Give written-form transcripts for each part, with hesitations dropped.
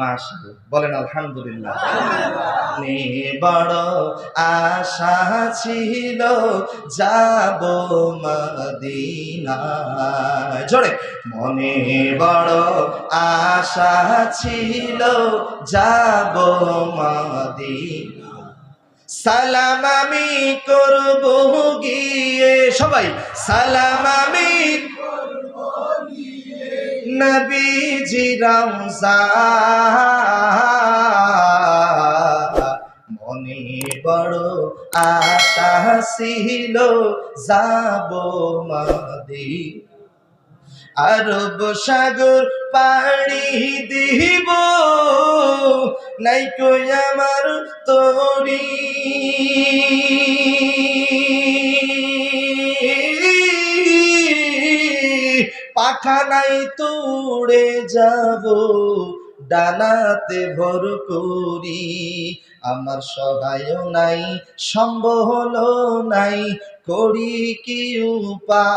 মাশাআল্লাহ, বলেন আলহামদুলিল্লাহ। মনে বড় আশা ছিল যাব মদিনায়, জোরে। মনে বড় আশা ছিল যাব মদিনায়, সালাম আমি করব গিয়ে, সবাই সালাম আমি নবীজি রওজা। মনে বড় আশা ছিল যাব মদিনা, আরব সাগর পাড়ি দিব, নাই কই আমার তরি, পাখা নাই তোড়ে যাব, ডানাতে ভর করি, আমার সহায় নাই সম্বল নাই, করি কি উপায়,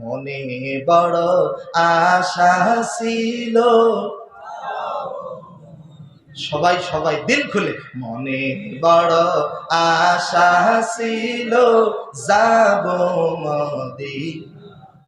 মনে বড় আশা ছিল, সবাই সবাই দিল খুলে, মনে বড় আশা ছিল যাব মদিনা।